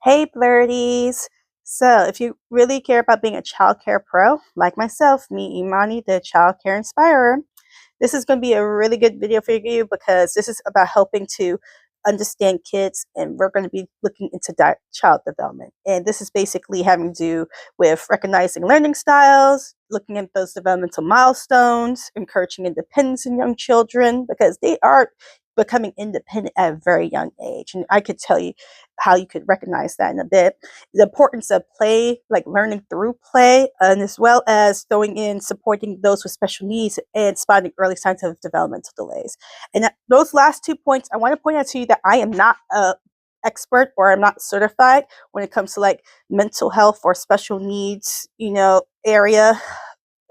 Hey, Blurties! So, if you really care about being a childcare pro, like myself, me, Imani, the childcare inspirer, this is going to be a really good video for you because this is about helping to understand kids, and we're going to be looking into child development. And this is basically having to do with recognizing learning styles, looking at those developmental milestones, encouraging independence in young children because they are becoming independent at a very young age. And I could tell you how you could recognize that in a bit. The importance of play, like learning through play, and as well as throwing in supporting those with special needs and spotting early signs of developmental delays. And those last 2 points, I want to point out to you that I am not a expert or I'm not certified when it comes to like mental health or special needs, area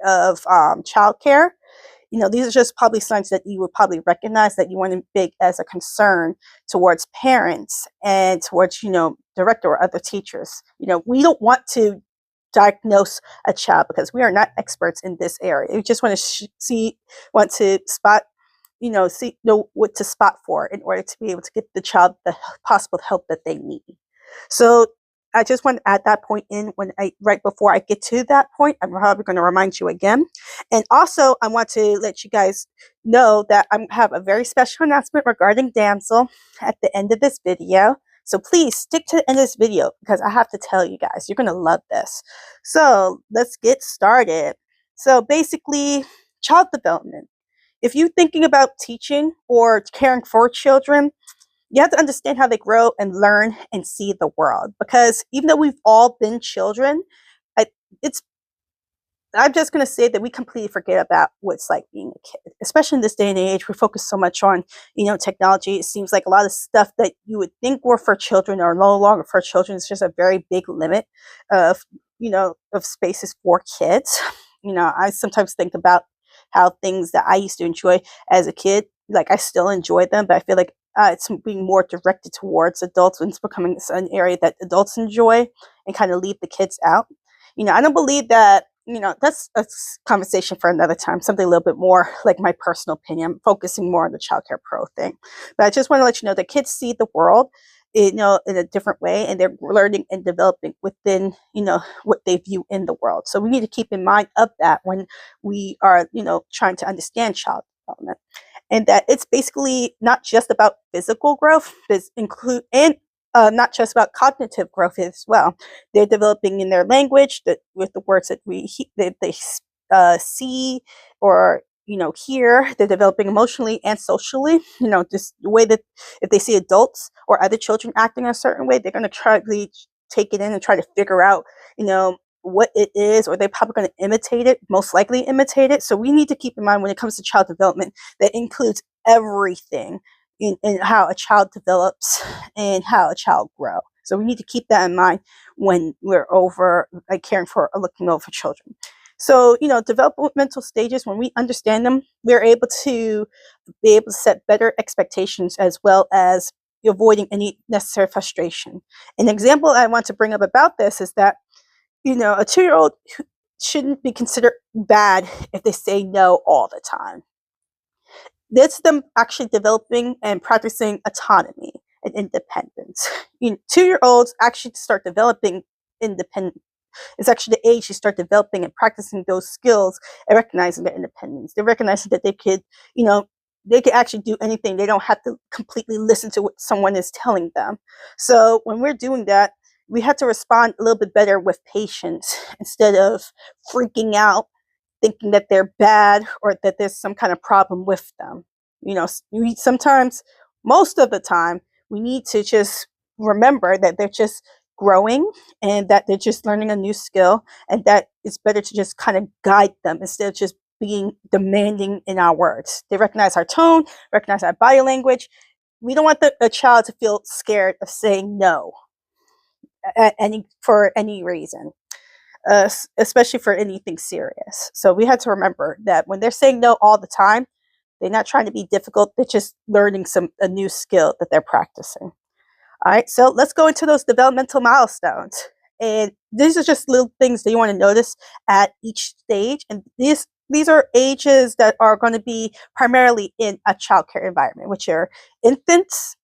of childcare. These are just probably signs that you would probably recognize that you want to make as a concern towards parents and towards, director or other teachers. We don't want to diagnose a child because we are not experts in this area. We just want to want to spot, know what to spot for in order to be able to get the child the possible help that they need. So I just want to add that point in right before I get to that point. I'm probably going to remind you again. And also, I want to let you guys know that I have a very special announcement regarding Damsel at the end of this video. So please stick to the end of this video because I have to tell you guys, you're going to love this. So let's get started. So basically, child development. If you're thinking about teaching or caring for children, you have to understand how they grow and learn and see the world. Because even though we've all been children, it's I'm just going to say that we completely forget about what it's like being a kid, especially in this day and age. We focus so much on, technology. It seems like a lot of stuff that you would think were for children are no longer for children. It's just a very big limit of, of spaces for kids. I sometimes think about how things that I used to enjoy as a kid, like I still enjoy them, but I feel like it's being more directed towards adults and it's becoming an area that adults enjoy and kind of leave the kids out. I don't believe that, that's a conversation for another time, something a little bit more like my personal opinion. I'm focusing more on the childcare pro thing. But I just want to let you know that kids see the world, in a different way, and they're learning and developing within, what they view in the world. So we need to keep in mind of that when we are, trying to understand child development. And that it's basically not just about physical growth, but include and not just about cognitive growth as well. They're developing in their language with the words that they see or hear. They're developing emotionally and socially. Just the way that if they see adults or other children acting a certain way, they're going to try to take it in and try to figure out, what it is, or they're probably going to imitate it, most likely imitate it. So we need to keep in mind when it comes to child development that includes everything in how a child develops and how a child grows. So we need to keep that in mind when we're caring for or looking over children. So, developmental stages, when we understand them, we're able to set better expectations as well as avoiding any necessary frustration. An example I want to bring up about this is that, a 2-year-old shouldn't be considered bad if they say no all the time. That's them actually developing and practicing autonomy and independence. 2-year-olds actually start developing independence. It's actually the age you start developing and practicing those skills and recognizing their independence. They're recognizing that they could, they could actually do anything. They don't have to completely listen to what someone is telling them. So when we're doing that, we have to respond a little bit better with patience instead of freaking out, thinking that they're bad or that there's some kind of problem with them. Sometimes, most of the time, we need to just remember that they're just growing and that they're just learning a new skill, and that it's better to just kind of guide them instead of just being demanding in our words. They recognize our tone, recognize our body language. We don't want a child to feel scared of saying no for any reason. Especially for anything serious. So we had to remember that when they're saying no all the time, they're not trying to be difficult. They're just learning a new skill that they're practicing. All right, so let's go into those developmental milestones. And these are just little things that you want to notice at each stage. And these are ages that are going to be primarily in a childcare environment, which are infants,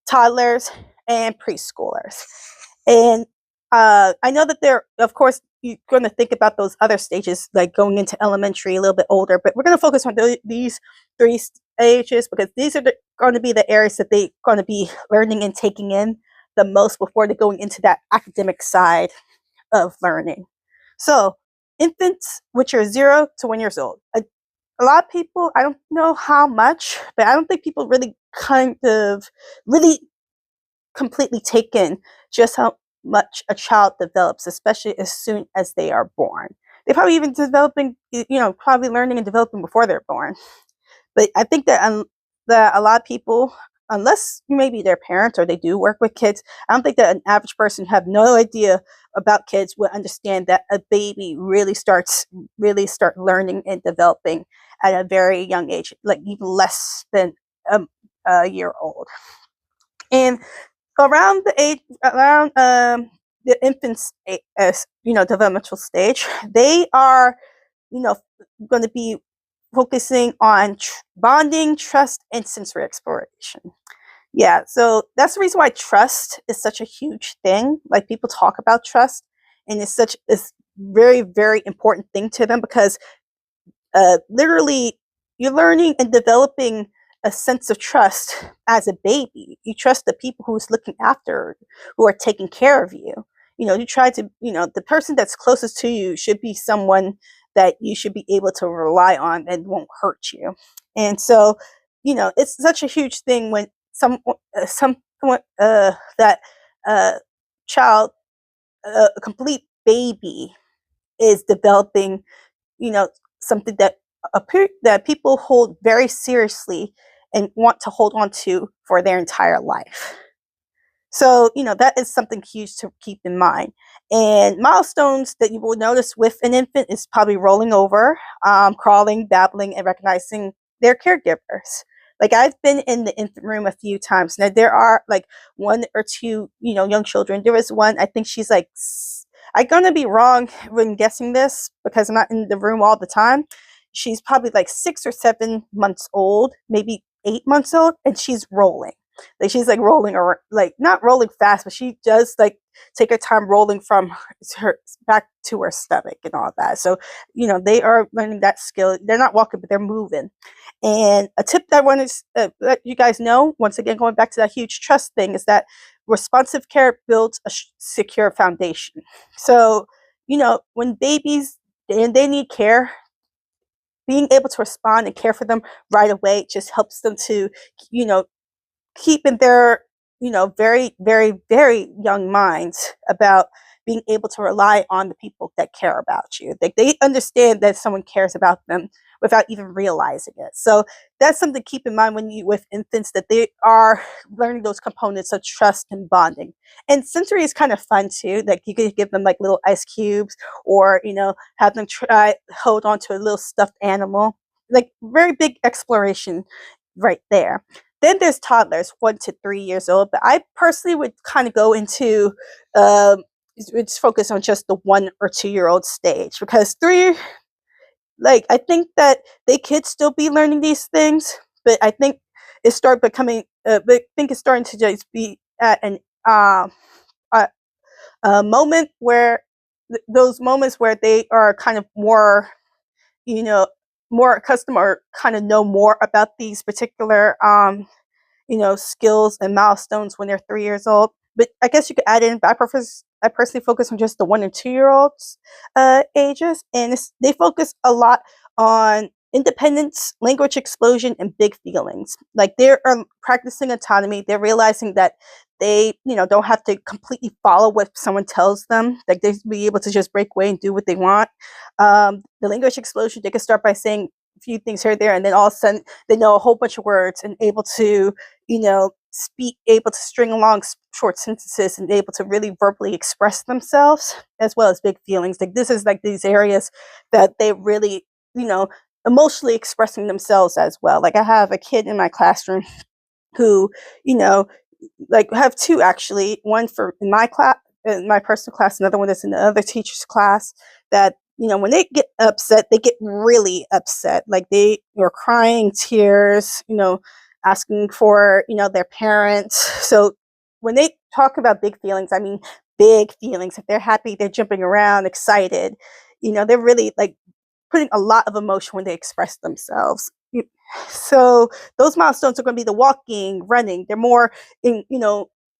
toddlers, and preschoolers. And I know that of course, you're going to think about those other stages, like going into elementary, a little bit older, but we're going to focus on these three stages because these are going to be the areas that they're going to be learning and taking in the most before they're going into that academic side of learning. So, infants, which are 0 to 1 years old. A lot of people, I don't know how much, but I don't think people really completely take in just how much a child develops, especially as soon as they are born. They probably even probably learning and developing before they're born. But I think that a lot of people, unless maybe their parents or they do work with kids, I don't think that an average person who have no idea about kids would understand that a baby really start learning and developing at a very young age, like even less than a year old. And around the infant's developmental stage, they are going to be focusing on bonding, trust, and sensory exploration. Yeah, so that's the reason why trust is such a huge thing. Like, people talk about trust, and it's very, very important thing to them because literally you're learning and developing a sense of trust as a baby. You trust the people who's looking after, who are taking care of you. You try to, the person that's closest to you should be someone that you should be able to rely on and won't hurt you. And so, it's such a huge thing when that child, a complete baby, is developing, something that people hold very seriously and want to hold on to for their entire life. So, that is something huge to keep in mind. And milestones that you will notice with an infant is probably rolling over, crawling, babbling, and recognizing their caregivers. Like, I've been in the infant room a few times. Now, there are like one or two, young children. There was one, I think she's like, I'm going to be wrong when guessing this because I'm not in the room all the time. She's probably like 6 or 7 months old, maybe 8 months old, and she's rolling. Like, she's like rolling, or like not rolling fast, but she does like take her time rolling from her back to her stomach and all that. So, they are learning that skill. They're not walking, but they're moving. And a tip that I want to let you guys know, once again, going back to that huge trust thing, is that responsive care builds a secure foundation. So, when babies and they need care, being able to respond and care for them right away just helps them to, keep in their, very, very, very young minds about being able to rely on the people that care about you. They understand that someone cares about them without even realizing it. So that's something to keep in mind when you with infants, that they are learning those components of trust and bonding. And sensory is kind of fun too. Like, you could give them like little ice cubes, or have them hold on to a little stuffed animal. Like, very big exploration right there. Then there's toddlers, 1 to 3 years old. But I personally would kind of go into it's focus on just the 1 or 2 year old stage, because I think that they could still be learning these things, but I think it's it's starting to just be at a, a moment where those moments where they are kind of more, more accustomed, or kind of know more about these particular skills and milestones when they're 3 years old. But I guess you could add in, but I personally focus on just the 1 and 2 year olds ages, and they focus a lot on independence, language explosion, and big feelings. Like, they are practicing autonomy. They're realizing that they, don't have to completely follow what someone tells them. Like, they be able to just break away and do what they want. The language explosion, they can start by saying a few things here or there, and then all of a sudden they know a whole bunch of words and able to, speak, able to string along short sentences, and able to really verbally express themselves, as well as big feelings. Like, this is like these areas that they really, emotionally expressing themselves as well. Like, I have a kid in my classroom who, like, have two actually, one for in my class, in my personal class, another one that's in the other teacher's class, that when they get upset, they get really upset. Like, they are crying tears, asking for, their parents. So when they talk about big feelings, I mean, big feelings. If they're happy, they're jumping around, excited. They're really like putting a lot of emotion when they express themselves. So those milestones are going to be the walking, running. They're more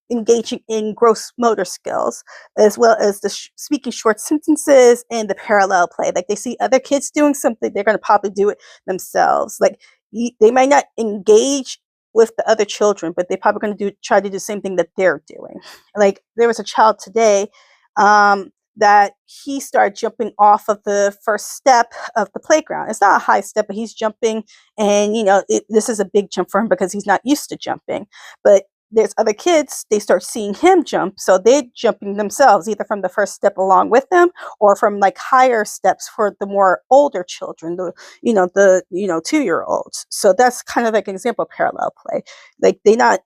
engaging in gross motor skills, as well as the speaking short sentences and the parallel play. Like they see other kids doing something, they're going to probably do it themselves. Like they might not engage with the other children, but they're probably going to try to do the same thing that they're doing. Like there was a child today that he started jumping off of the first step of the playground. It's not a high step, but he's jumping, and this is a big jump for him because he's not used to jumping. But there's other kids, they start seeing him jump, so they're jumping themselves, either from the first step along with them or from like higher steps for the more older children, the 2-year-olds. So that's kind of like an example of parallel play. Like they're not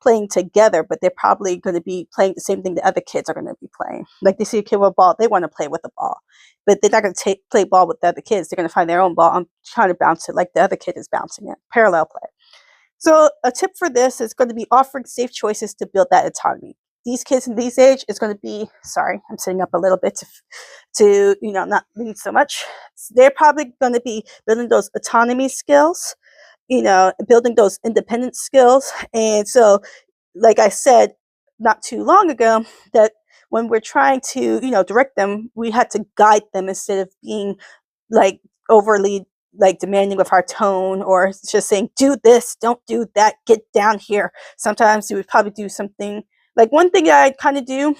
playing together, but they're probably going to be playing the same thing the other kids are going to be playing. Like they see a kid with a ball, they want to play with the ball, but they're not going to play ball with the other kids. They're going to find their own ball and trying to bounce it like the other kid is bouncing it. Parallel play. So a tip for this is going to be offering safe choices to build that autonomy. These kids in these age is going to be, sorry, I'm sitting up a little bit to not read so much. They're probably going to be building those autonomy skills, building those independent skills. And so, like I said not too long ago, that when we're trying to, direct them, we had to guide them instead of being like overly like demanding with our tone, or just saying, do this, don't do that, get down here. Sometimes we would probably do something like, one thing I kind of do,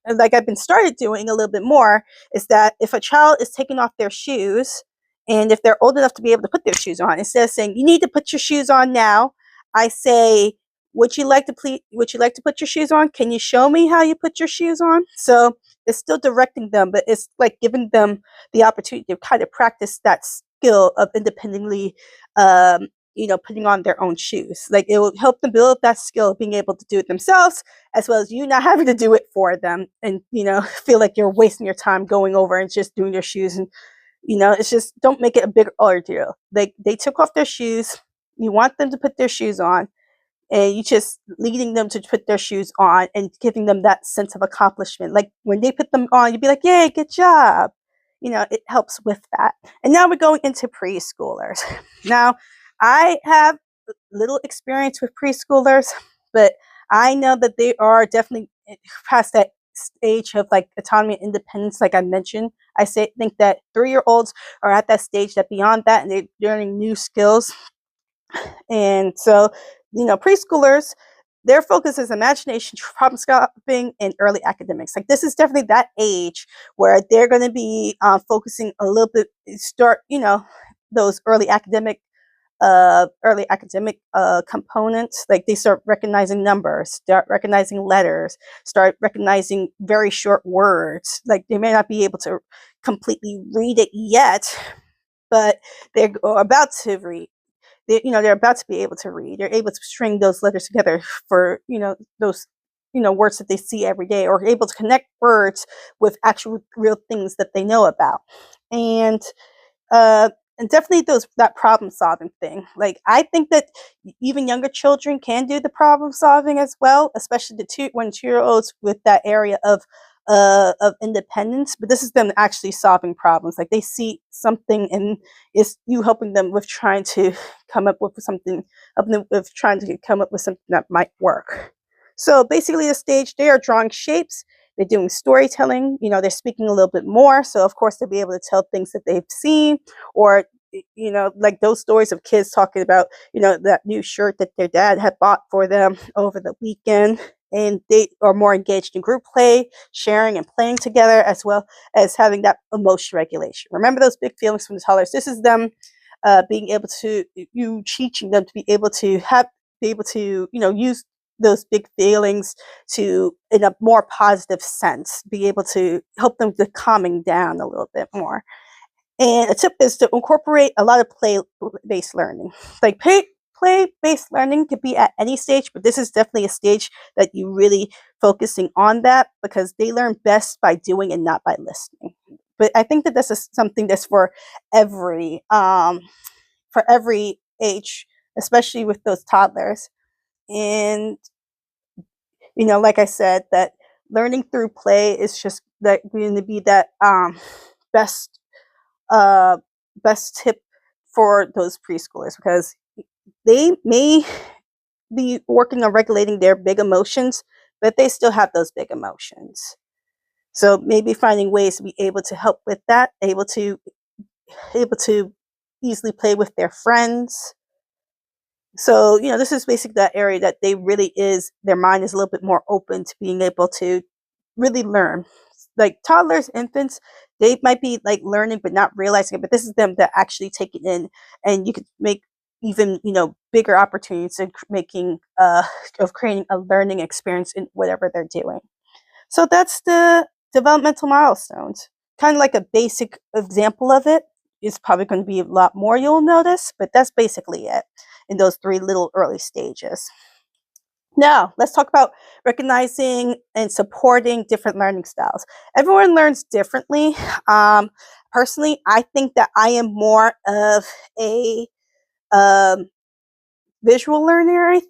like I've been started doing a little bit more, is that if a child is taking off their shoes, and if they're old enough to be able to put their shoes on, instead of saying, you need to put your shoes on now, I say, would you like to put your shoes on? Can you show me how you put your shoes on? So it's still directing them, but it's like giving them the opportunity to kind of practice that skill of independently putting on their own shoes. Like it will help them build that skill of being able to do it themselves, as well as you not having to do it for them, and feel like you're wasting your time going over and just doing your shoes. And it's just, don't make it a big ordeal. Like they took off their shoes, you want them to put their shoes on, and you just leading them to put their shoes on and giving them that sense of accomplishment. Like when they put them on, you'd be like, yay, good job. It helps with that. And now we're going into preschoolers. Now, I have little experience with preschoolers, but I know that they are definitely past that stage of like autonomy and independence. Like I mentioned, think that 3-year-olds are at that stage, that beyond that, and they're learning new skills. And so, preschoolers, their focus is imagination, problem solving, and early academics. Like this is definitely that age where they're going to be focusing a little bit, start, those early academic components. Like they start recognizing numbers, start recognizing letters, start recognizing very short words. Like they may not be able to completely read it yet, but they're about to read. They're about to be able to read. They're able to string those letters together for those words that they see every day, or able to connect words with actual real things that they know about. And definitely that problem solving thing. Like I think that even younger children can do the problem solving as well, especially the 2-year-olds with that area of independence. But this is them actually solving problems. Like they see something, and it's you helping them with trying to come up with something, that might work. So basically, the stage, they are drawing shapes. They're doing storytelling. They're speaking a little bit more. So of course they'll be able to tell things that they've seen, or like those stories of kids talking about that new shirt that their dad had bought for them over the weekend. And they are more engaged in group play, sharing and playing together, as well as having that emotion regulation. Remember those big feelings from the toddlers. This is them being able to, you teaching them to be able to use those big feelings to, in a more positive sense, be able to help them to calming down a little bit more. And a tip is to incorporate a lot of play-based learning. Like play-based learning could be at any stage, but this is definitely a stage that you really focusing on that, because they learn best by doing and not by listening. But I think that this is something that's for every age, especially with those toddlers. And like I said, that learning through play is just that going to be that best uh, best tip for those preschoolers, because they may be working on regulating their big emotions, but they still have those big emotions. So maybe finding ways to be able to help with that, able to easily play with their friends. So, this is basically that area that their mind is a little bit more open to being able to really learn. Like toddlers, infants, they might be like learning but not realizing it, but this is them that actually take it in, and you could make even, bigger opportunities in of creating a learning experience in whatever they're doing. So that's the developmental milestones. Kind of like a basic example of it. It's probably going to be a lot more you'll notice, but that's basically it in those 3 little early stages. Now, let's talk about recognizing and supporting different learning styles. Everyone learns differently. Personally, I think that I am more of a um, visual learner. I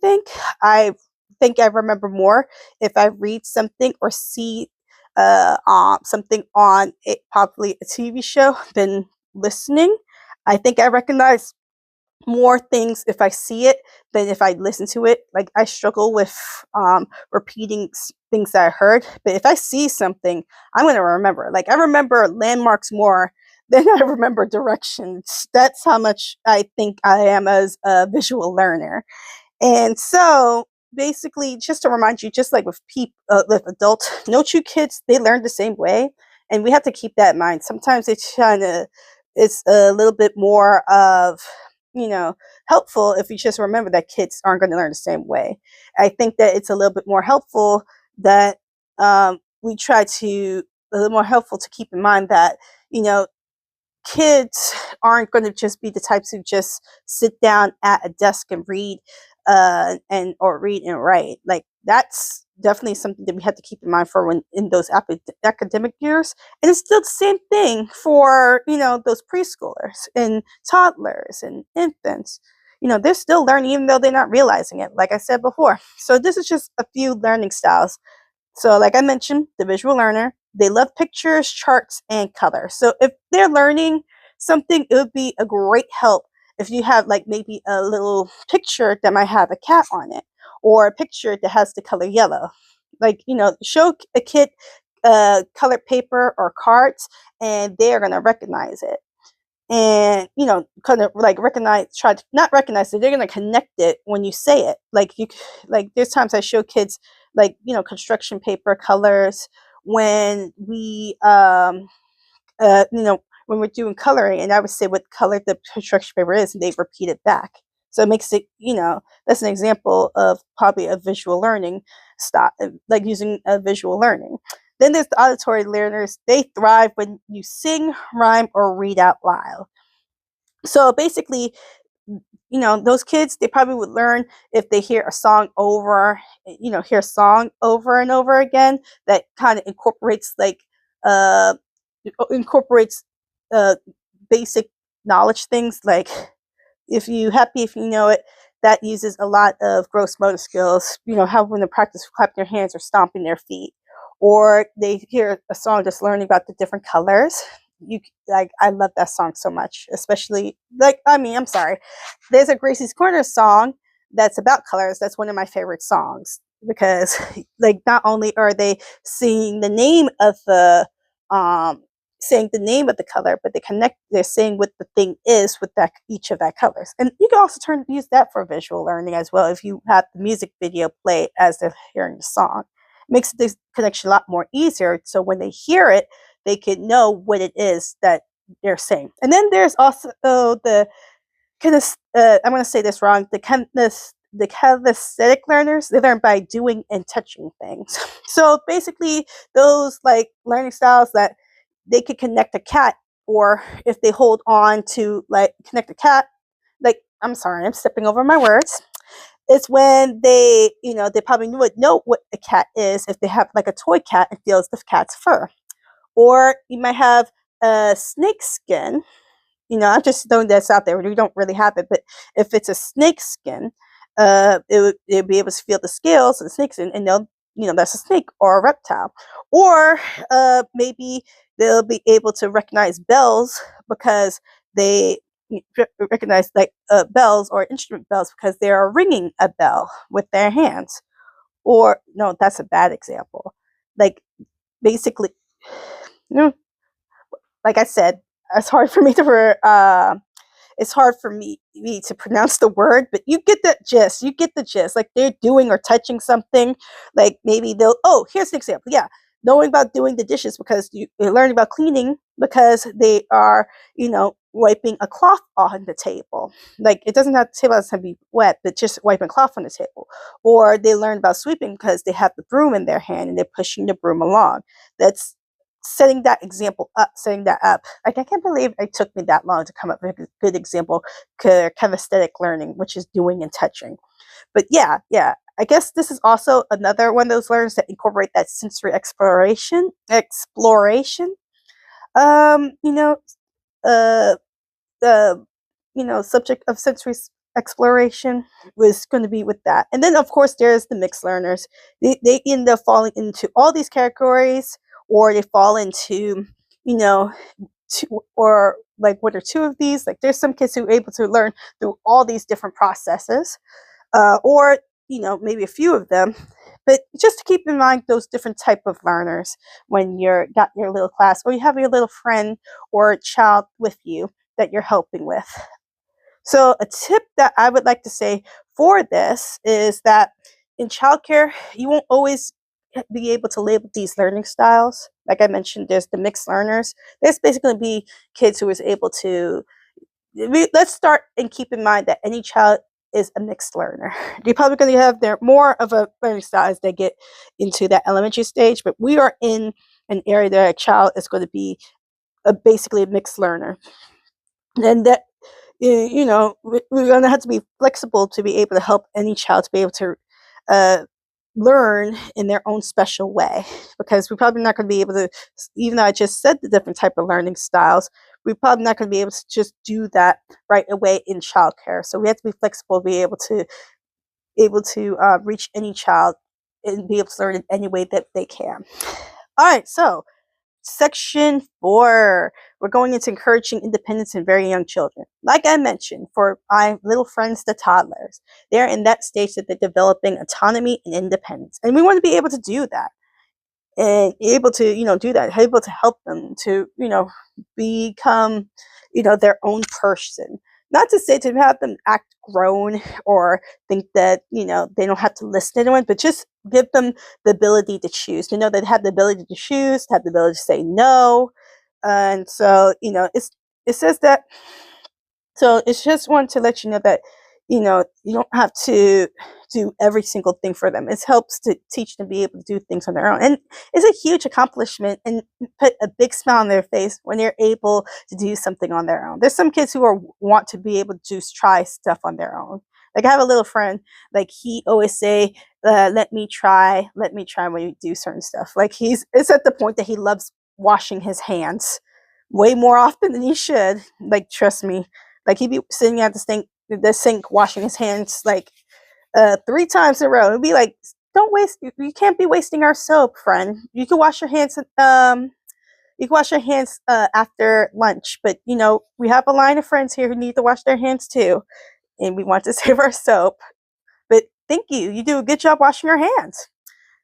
think I remember more if I read something or see something on probably a TV show than listening. I think I recognize more things if I see it than if I listen to it. Like I struggle with repeating things that I heard, but if I see something, I'm going to remember. Like I remember landmarks more than I remember directions. That's how much I think I am as a visual learner. And so basically, just to remind you, just like with adults, no two kids, they learn the same way. And we have to keep that in mind. Sometimes it's a little bit more of, you know, helpful if you just remember that kids aren't going to learn the same way. I think that it's a little bit more helpful that we try to, a little more helpful to keep in mind that, you know, kids aren't going to just be the types who just sit down at a desk and read or read and write. Like that's definitely something that we have to keep in mind for when in those academic years. And it's still the same thing for, you know, those preschoolers and toddlers and infants. You know, they're still learning even though they're not realizing it, like I said before. So this is just a few learning styles. So like I mentioned, the visual learner, they love pictures, charts, and color. So if they're learning something, it would be a great help if you have like maybe a little picture that might have a cat on it, or a picture that has the color yellow. Like, you know, show a kid colored paper or cards, and they are going to recognize it. And, you know, kind of like try to not recognize it, they're going to connect it when you say it. Like there's times I show kids, like, you know, construction paper colors when you know, when we're doing coloring, and I would say what color the construction paper is, and they repeat it back. So it makes it, you know, that's an example of probably a visual learning style, like using a visual learning. Then there's the auditory learners. They thrive when you sing, rhyme, or read out loud. So basically, you know, those kids, they probably would learn if they hear a song hear a song over and over again that kind of uh, incorporates basic knowledge things like if you happy if you know it, that uses a lot of gross motor skills, you know, having to practice clapping their hands or stomping their feet. Or they hear a song just learning about the different colors. I love that song so much, especially I'm sorry, there's a Gracie's Corner song that's about colors. That's one of my favorite songs because like not only are they singing the name of the saying the name of the color, but they're saying what the thing is with that each of that colors. And you can also use that for visual learning as well if you have the music video play as they're hearing the song. It makes this connection a lot more easier, so when they hear it, they can know what it is that they're saying. And then there's also the kind of I'm going to say this wrong, the kinesthetic learners. They learn by doing and touching things. So basically those like learning styles that they could connect a cat, or if they hold on to like connect a cat, like I'm sorry, I'm stepping over my words. It's when they, you know, they probably would know what a cat is if they have like a toy cat and feels the cat's fur. Or you might have a snake skin. You know, I'm just throwing this out there. We don't really have it, but if it's a snake skin, it'd be able to feel the scales of the snake skin, and they'll that's a snake or a reptile. Or maybe they'll be able to recognize bells because they recognize like bells or instrument bells because they are ringing a bell with their hands. Or no, that's a bad example. Like basically, like I said, it's hard for me to pronounce the word, but you get the gist. You get the gist. Like they're doing or touching something. Like maybe here's an example. Yeah. Knowing about doing the dishes because you're learning about cleaning because they are, wiping a cloth on the table. Like the table doesn't have to be wet, but just wiping cloth on the table. Or they learn about sweeping because they have the broom in their hand and they're pushing the broom along. That's setting that up. Like I can't believe it took me that long to come up with a good example for kinesthetic learning, which is doing and touching. But yeah, I guess this is also another one of those learners that incorporate that sensory exploration. Um, you know, uh, the subject of sensory exploration was going to be with that. And then of course there's the mixed learners. They end up falling into all these categories, or they fall into two, or like one or two of these. Like there's some kids who are able to learn through all these different processes, or maybe a few of them. But just to keep in mind those different type of learners when you're got your little class, or you have your little friend or child with you that you're helping with. So a tip that I would like to say for this is that in childcare, you won't always be able to label these learning styles. Like I mentioned, there's the mixed learners. There's basically be kids who is able to. Let's start and keep in mind that any child is a mixed learner. They're probably going to have their more of a learning style as they get into that elementary stage. But we are in an area that a child is going to be basically a mixed learner, and that we're going to have to be flexible to be able to help any child to be able to learn in their own special way, because we're probably not going to be able to, even though I just said the different type of learning styles, we're probably not going to be able to just do that right away in childcare. So we have to be flexible, be able to reach any child and be able to learn in any way that they can. All right, so Section 4, we're going into encouraging independence in very young children. Like I mentioned, for my little friends, the toddlers, they're in that stage that they're developing autonomy and independence. And we want to be able to do that and able to, do that, able to help them to, become, their own person. Not to say to have them act grown or think that, they don't have to listen to anyone, but just give them the ability to choose, to know they have the ability to choose, to have the ability to say no. And so, it says that, so it's just want to let you know that, you don't have to do every single thing for them. It helps to teach them to be able to do things on their own. And it's a huge accomplishment and put a big smile on their face when they're able to do something on their own. There's some kids who want to be able to just try stuff on their own. Like I have a little friend, like he always say, let me try when you do certain stuff. Like it's at the point that he loves washing his hands way more often than he should. Like, trust me. Like he'd be sitting at the sink washing his hands like 3 times in a row. It'd be like, don't waste. You can't be wasting our soap, friend. You can wash your hands. After lunch, but we have a line of friends here who need to wash their hands too, and we want to save our soap. But thank you. You do a good job washing your hands.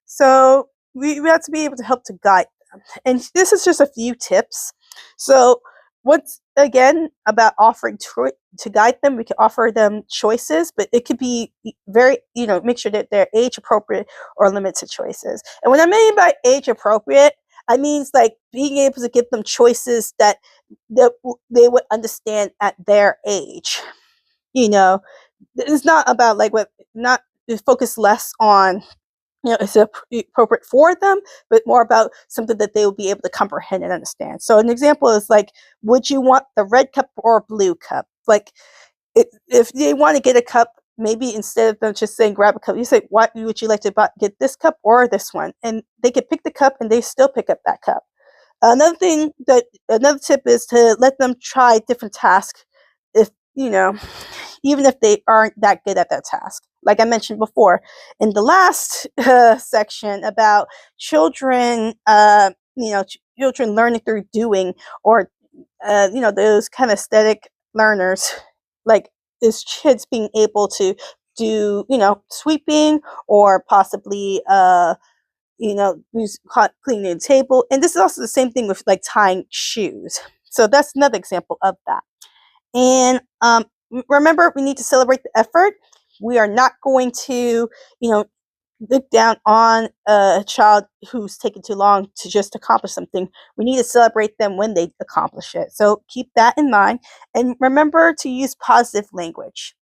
So we have to be able to help to guide them. And this is just a few tips. So once again, about offering to guide them, we can offer them choices, but it could be very, make sure that they're age appropriate or limited choices. And what I mean by age appropriate, I mean like being able to give them choices that they would understand at their age. It's not about not focus less on it's appropriate for them, but more about something that they will be able to comprehend and understand. So an example is like, would you want the red cup or blue cup? Like if they want to get a cup, maybe instead of them just saying grab a cup, you say, what would you like to get, this cup or this one? And they could pick the cup and they still pick up that cup. Another tip is to let them try different tasks if you know, even if they aren't that good at that task. Like I mentioned before in the last section about children, children learning through doing, or those kind of aesthetic learners, like is kids being able to do, sweeping, or possibly cleaning the table. And this is also the same thing with like tying shoes. So that's another example of that. And remember, we need to celebrate the effort. We are not going to, look down on a child who's taken too long to just accomplish something. We need to celebrate them when they accomplish it. So keep that in mind. And remember to use positive language.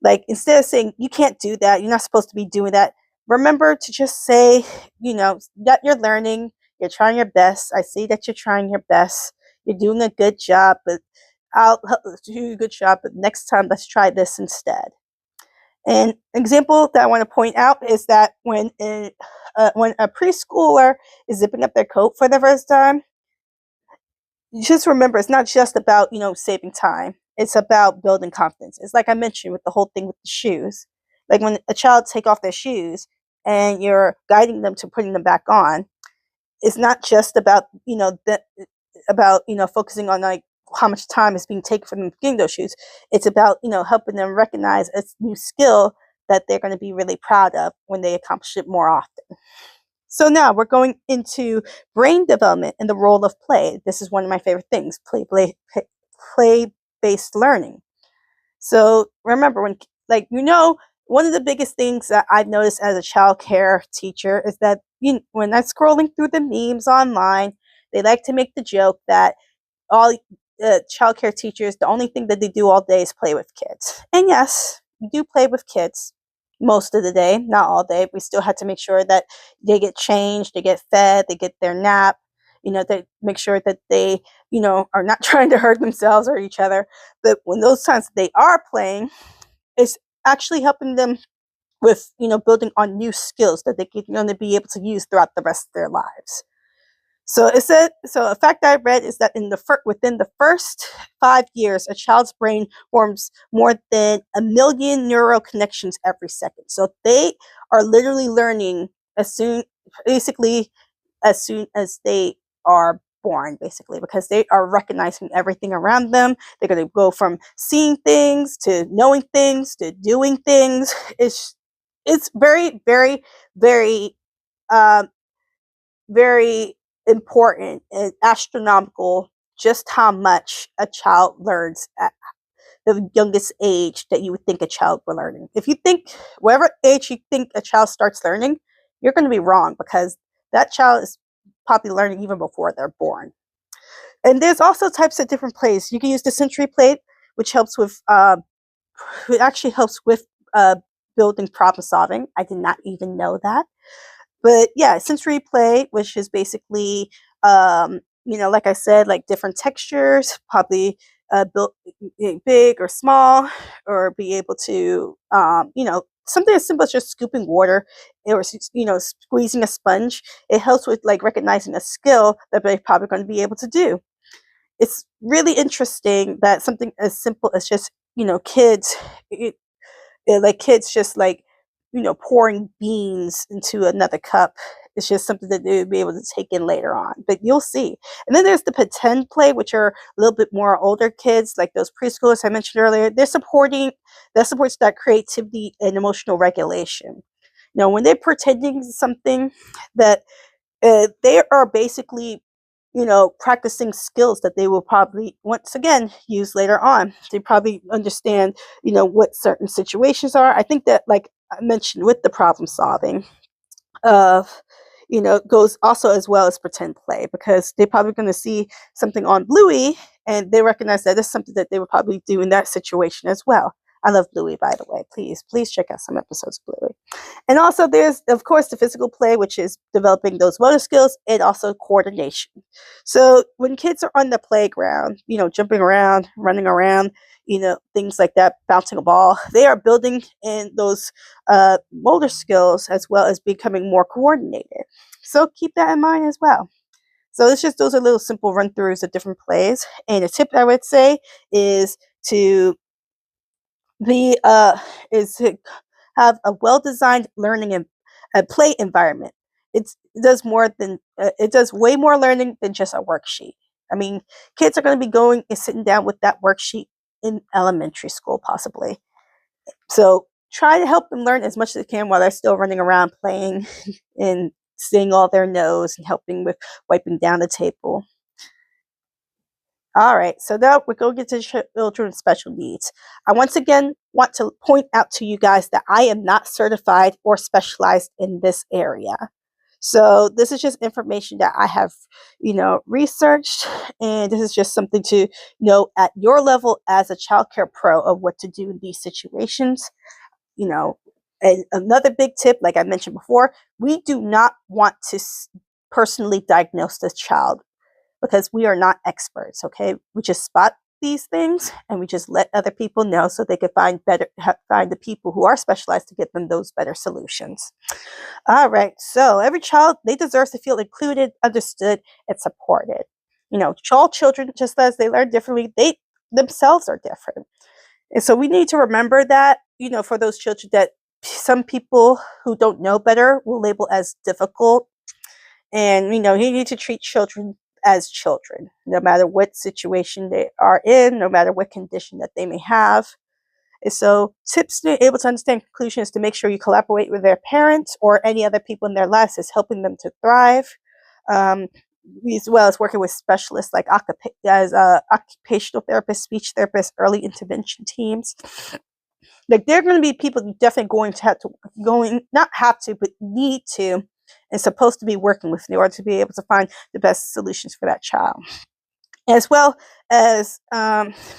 Like instead of saying, you can't do that, you're not supposed to be doing that, remember to just say, that you're learning, you're trying your best. I see that you're trying your best. You're doing a good job, but I'll do a good job, but next time let's try this instead. An example that I want to point out is that when a preschooler is zipping up their coat for the first time, just remember it's not just about saving time. It's about building confidence. It's like I mentioned with the whole thing with the shoes. Like when a child take off their shoes and you're guiding them to putting them back on, it's not just about focusing on like how much time is being taken from them getting those shoes. It's about helping them recognize a new skill that they're going to be really proud of when they accomplish it more often. So now we're going into brain development and the role of play. This is one of my favorite things: play-based learning. So remember, one of the biggest things that I've noticed as a child care teacher is that when I'm scrolling through the memes online, they like to make the joke that all child care teachers, the only thing that they do all day is play with kids. And yes, we do play with kids most of the day, not all day. We still have to make sure that they get changed, they get fed, they get their nap, they make sure that they, are not trying to hurt themselves or each other. But when those times they are playing, it's actually helping them with, building on new skills that they're going to be able to use throughout the rest of their lives. So it said. So a fact I read is that within the first 5 years, a child's brain forms more than 1 million neural connections every second. So they are literally learning as soon as they are born, basically, because they are recognizing everything around them. They're going to go from seeing things to knowing things to doing things. It's very, very, very, very important and astronomical just how much a child learns at the youngest age that you would think a child will learning. If you think whatever age you think a child starts learning, you're going to be wrong, because that child is probably learning even before they're born. And there's also types of different plays. You can use the sensory play, which helps with it actually helps with building problem solving. I did not even know that. But yeah, sensory play, which is basically, like I said, like different textures, probably built big or small, or be able to, something as simple as just scooping water, or squeezing a sponge. It helps with like recognizing a skill that they're probably going to be able to do. It's really interesting that something as simple as just kids, like kids just like pouring beans into another cup. It's just something that they would be able to take in later on, but you'll see. And then there's the pretend play, which are a little bit more older kids, like those preschoolers I mentioned earlier. That supports that creativity and emotional regulation. When they're pretending something, that they are basically practicing skills that they will probably once again use later on. They probably understand what certain situations are. I think that, like I mentioned with the problem solving, goes also as well as pretend play, because they're probably going to see something on Bluey and they recognize that it's something that they would probably do in that situation as well. I love Bluey, by the way. Please check out some episodes of Bluey. And also there's, of course, the physical play, which is developing those motor skills and also coordination. So when kids are on the playground, jumping around, running around, things like that, bouncing a ball, they are building in those motor skills as well as becoming more coordinated. So keep that in mind as well. So those are little simple run-throughs of different plays. And a tip I would say is to the is to have a well-designed learning and play environment. It does more than it does way more learning than just a worksheet. I mean, kids are going to be going and sitting down with that worksheet in elementary school, possibly. So try to help them learn as much as they can while they're still running around playing and seeing all their nose and helping with wiping down the table. All right, so now we're going to get to children with special needs. I once again want to point out to you guys that I am not certified or specialized in this area. So this is just information that I have, researched, and this is just something to know at your level as a childcare pro of what to do in these situations. And another big tip, like I mentioned before, we do not want to personally diagnose this child because we are not experts, okay? We just spot these things and we just let other people know so they can find the people who are specialized to get them those better solutions. All right, so every child, they deserve to feel included, understood, and supported. All children, just as they learn differently, they themselves are different. And so we need to remember that, for those children that some people who don't know better will label as difficult. And, you need to treat children as children, no matter what situation they are in, no matter what condition that they may have. And so tips to be able to understand conclusions to make sure you collaborate with their parents or any other people in their lives is helping them to thrive. As well as working with specialists like occupational therapists, speech therapists, early intervention teams. Like they're going to be people you're definitely going to have to not have to, but need to and supposed to be working with in order to be able to find the best solutions for that child, as well as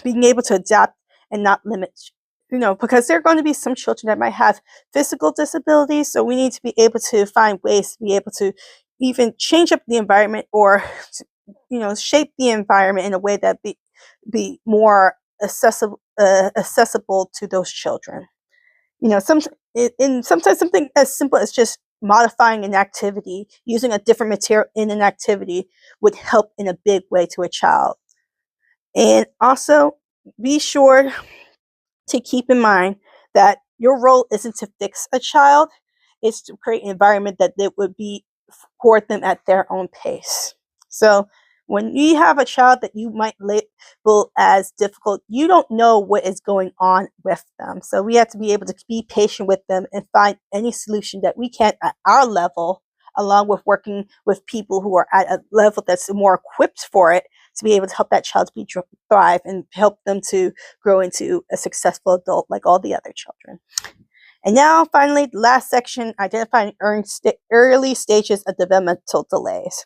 being able to adapt and not limit, because there are going to be some children that might have physical disabilities. So we need to be able to find ways to be able to even change up the environment or, shape the environment in a way that be more accessible to those children. Sometimes something as simple as just modifying an activity, using a different material in an activity would help in a big way to a child. And also be sure to keep in mind that your role isn't to fix a child, it's to create an environment that they would be for them at their own pace. So when you have a child that you might label as difficult, you don't know what is going on with them. So we have to be able to be patient with them and find any solution that we can at our level, along with working with people who are at a level that's more equipped for it, to be able to help that child thrive and help them to grow into a successful adult like all the other children. And now, finally, the last section, identifying early stages of developmental delays.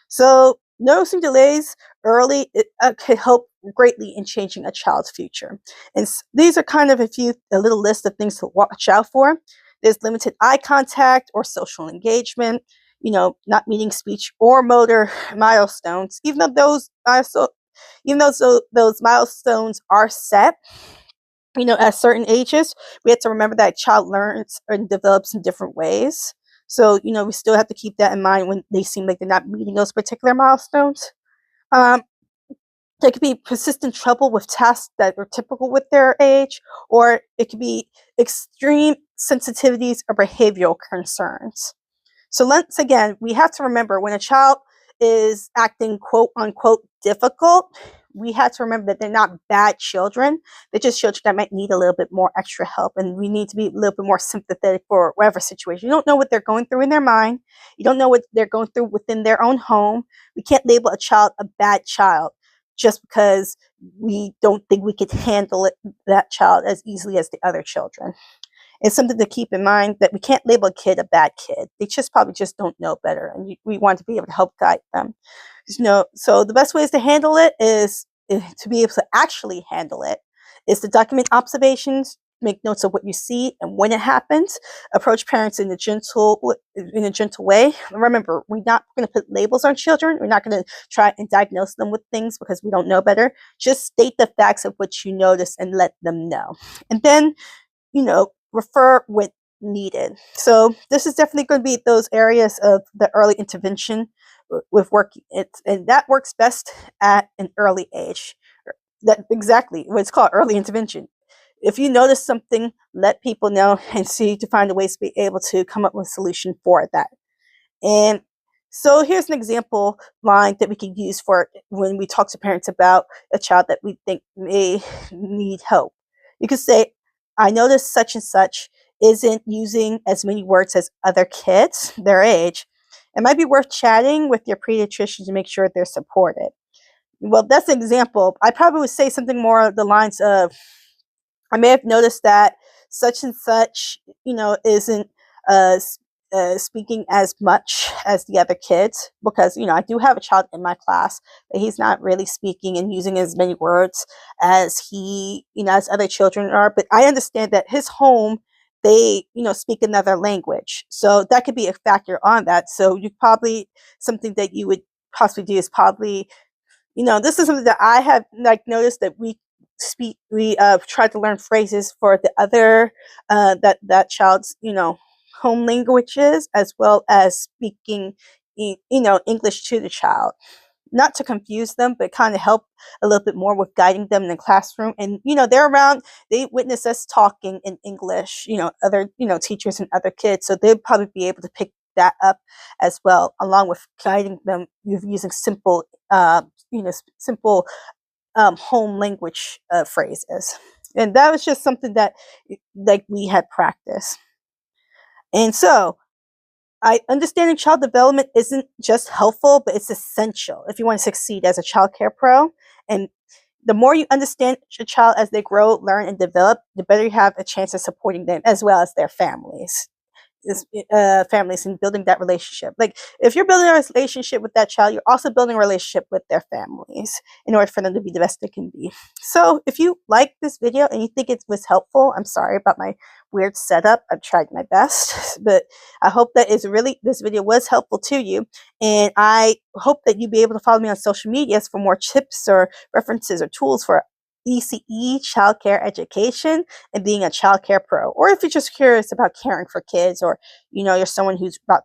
So noticing delays early can help greatly in changing a child's future. And these are kind of a little list of things to watch out for. There's limited eye contact or social engagement, not meeting speech or motor milestones. Even though those milestones are set, at certain ages, we have to remember that a child learns and develops in different ways. So, we still have to keep that in mind when they seem like they're not meeting those particular milestones. There could be persistent trouble with tasks that are typical with their age, or it could be extreme sensitivities or behavioral concerns. So once again, we have to remember when a child is acting quote unquote difficult, we have to remember that they're not bad children. They're just children that might need a little bit more extra help. And we need to be a little bit more sympathetic for whatever situation. You don't know what they're going through in their mind. You don't know what they're going through within their own home. We can't label a child a bad child just because we don't think we could handle that child as easily as the other children. It's something to keep in mind that we can't label a kid a bad kid. They probably just don't know better, and we want to be able to help guide them. So the best ways to handle it is to be able to actually handle it is to document observations, make notes of what you see and when it happens. Approach parents in a gentle way. Remember, we're not going to put labels on children. We're not going to try and diagnose them with things because we don't know better. Just state the facts of what you notice and let them know. And then, refer when needed. So this is definitely going to be those areas of the early intervention with working. And that works best at an early age. That exactly what it's called, early intervention. if you notice something, let people know and see to find a ways to be able to come up with a solution for that. And so here's an example line that we can use for when we talk to parents about a child that we think may need help. You could say, I noticed such and such isn't using as many words as other kids their age. It might be worth chatting with your pediatrician to make sure they're supported. Well, that's an example. I probably would say something more along the lines of, I may have noticed that such and such, isn't uh, speaking as much as the other kids, because, I do have a child in my class, but he's not really speaking and using as many words as as other children are. But I understand that his home, they, speak another language. So that could be a factor on that. So you probably, something that you would possibly do is probably, this is something that I have noticed that we try to learn phrases for the other that child's home languages, as well as speaking English to the child, not to confuse them, but kind of help a little bit more with guiding them in the classroom. And they're around, they witness us talking in English, other teachers and other kids, so they'll probably be able to pick that up as well, along with guiding them using simple simple home language phrases. And that was just something that we had practiced. And so understanding child development isn't just helpful, but it's essential if you want to succeed as a child care pro. And the more you understand your child as they grow, learn, and develop, the better you have a chance of supporting them as well as their families. Families and building that relationship. Like, if you're building a relationship with that child, you're also building a relationship with their families in order for them to be the best they can be. So if you like this video and you think it was helpful, I'm sorry about my weird setup. I've tried my best, but I hope that this video was helpful to you. And I hope that you'll be able to follow me on social medias for more tips or references or tools for ECE, childcare education, and being a childcare pro. Or if you're just curious about caring for kids, or you're someone who's about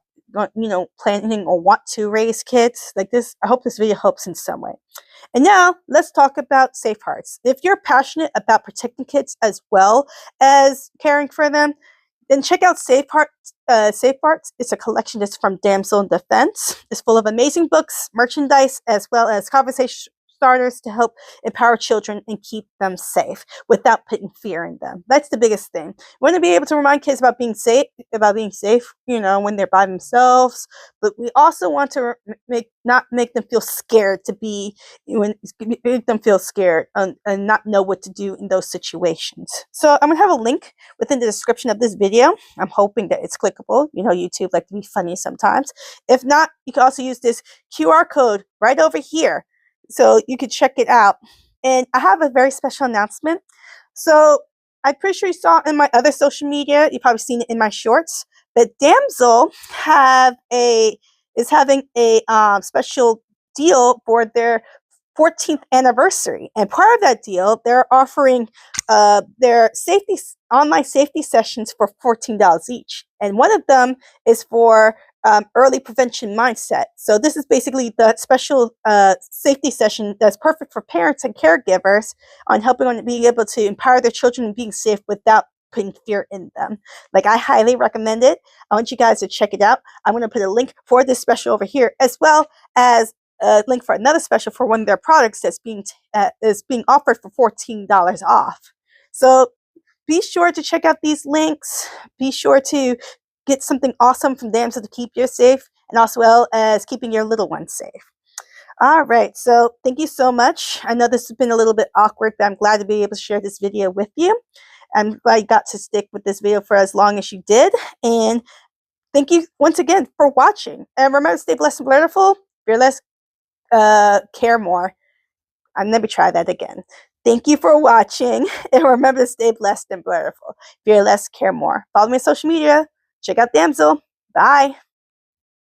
planning or want to raise kids like this, I hope this video helps in some way. And now let's talk about Safe Hearts. If you're passionate about protecting kids as well as caring for them, then check out Safe Hearts. Safe Hearts is a collection that's from Damsel in Defense. It's full of amazing books, merchandise, as well as conversation starters to help empower children and keep them safe without putting fear in them. That's the biggest thing. We want to be able to remind kids about being safe, when they're by themselves. But we also want to not make them feel scared make them feel scared and not know what to do in those situations. So I'm gonna have a link within the description of this video. I'm hoping that it's clickable. YouTube like to be funny sometimes. If not, you can also use this QR code right over here, so you could check it out. And I have a very special announcement. So I'm pretty sure you saw in my other social media, you've probably seen it in my shorts, but Damsel is having a special deal for their 14th anniversary. And part of that deal, they're offering their online safety sessions for $14 each. And one of them is for early prevention mindset. So this is basically the special safety session that's perfect for parents and caregivers on helping on being able to empower their children and being safe without putting fear in them. Like, I highly recommend it. I want you guys to check it out. I'm going to put a link for this special over here, as well as a link for another special for one of their products that's being offered for $14 off. So be sure to check out these links. Be sure to get something awesome from Damsel to keep you safe, and also well as keeping your little ones safe. All right, so thank you so much. I know this has been a little bit awkward, but I'm glad to be able to share this video with you. I'm glad you got to stick with this video for as long as you did. And thank you once again for watching. And remember to stay blessed and beautiful. Fearless, care more. I'll never try that again. Thank you for watching. And remember to stay blessed and beautiful. Fearless, care more. Follow me on social media. Check out Damsel. Bye.